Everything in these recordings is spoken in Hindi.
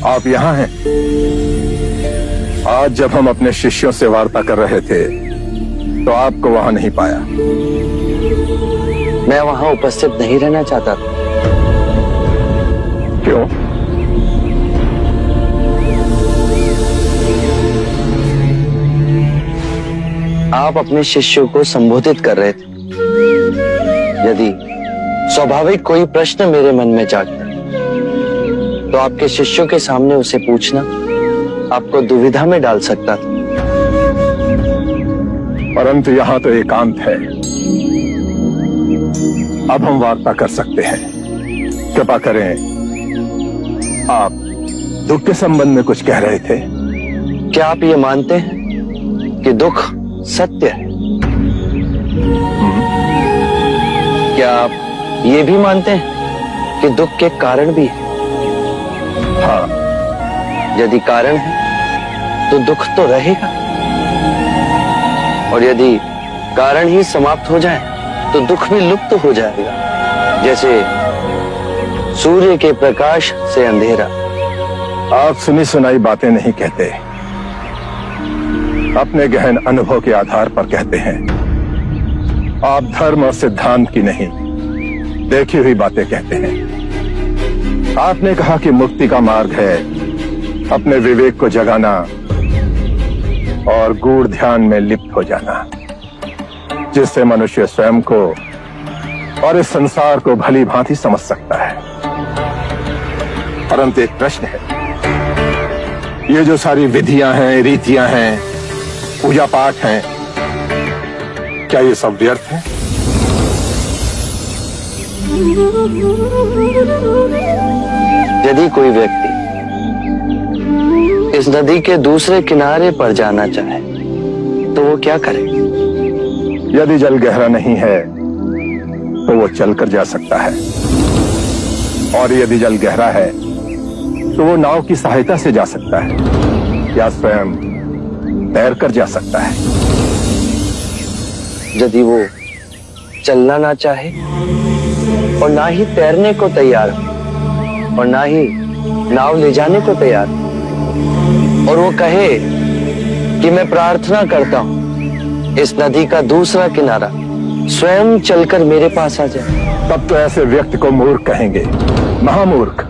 आप यहाँ हैं? आज जब हम अपने शिष्यों से वार्ता कर रहे थे तो आपको वहां नहीं पाया। मैं वहां उपस्थित नहीं रहना चाहता था। क्यों? आप अपने शिष्यों को संबोधित कर रहे थे। यदि स्वाभाविक कोई प्रश्न मेरे मन में जागता तो आपके शिष्यों के सामने उसे पूछना आपको दुविधा में डाल सकता था। परंतु यहाँ तो एकांत है। अब हम वार्ता कर सकते हैं। कृपा करें, आप दुख के संबंध में कुछ कह रहे थे। क्या आप ये मानते हैं कि दुख सत्य है? क्या आप ये भी मानते हैं कि दुख के कारण भी है? हाँ। यदि कारण है तो दुख तो रहेगा, और यदि कारण ही समाप्त हो जाए तो दुख भी लुप्त हो जाएगा, जैसे सूर्य के प्रकाश से अंधेरा। आप सुनी सुनाई बातें नहीं कहते, अपने गहन अनुभव के आधार पर कहते हैं। आप धर्म और सिद्धांत की नहीं, देखी हुई बातें कहते हैं। आपने कहा कि मुक्ति का मार्ग है अपने विवेक को जगाना और गूढ़ ध्यान में लिप्त हो जाना, जिससे मनुष्य स्वयं को और इस संसार को भली भांति समझ सकता है। परंतु एक प्रश्न है, ये जो सारी विधियां हैं, रीतियां हैं, पूजा पाठ हैं, क्या ये सब व्यर्थ है? यदि कोई व्यक्ति इस नदी के दूसरे किनारे पर जाना चाहे तो वो क्या करे? यदि जल गहरा नहीं है तो वो चलकर जा सकता है, और यदि जल गहरा है तो वो नाव की सहायता से जा सकता है या स्वयं तैरकर जा सकता है। यदि वो चलना ना चाहे और ना ही तैरने को तैयार हो और ना ही नाव ले जाने को तैयार हो, और वो कहे कि मैं प्रार्थना करता हूं इस नदी का दूसरा किनारा स्वयं चलकर मेरे पास आ जाए, तब तो ऐसे व्यक्ति को मूर्ख कहेंगे, महामूर्ख।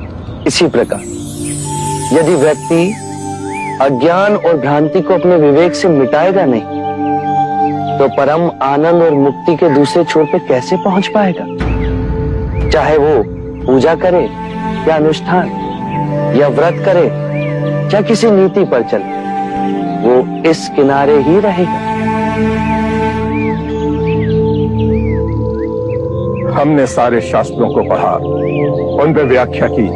इसी प्रकार यदि व्यक्ति अज्ञान और भ्रांति को अपने विवेक से मिटाएगा नहीं तो परम आनंद और मुक्ति के दूसरे छोर पे कैसे पहुंच पाएगा? चाहे वो पूजा करे या अनुष्ठान या व्रत करे या किसी नीति पर चले, वो इस किनारे ही रहेगा। हमने सारे शास्त्रों को पढ़ा, उन पर व्याख्या की,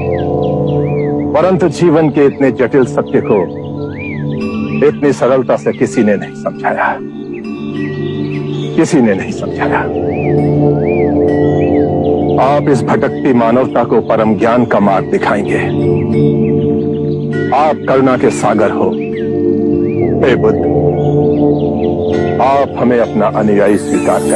परंतु जीवन के इतने जटिल सत्य को इतनी सरलता से किसी ने नहीं समझाया, किसी ने नहीं समझाया। आप इस भटकती मानवता को परम ज्ञान का मार्ग दिखाएंगे। आप करुणा के सागर हो। हे बुद्ध, आप हमें अपना अनुयायी स्वीकार करें।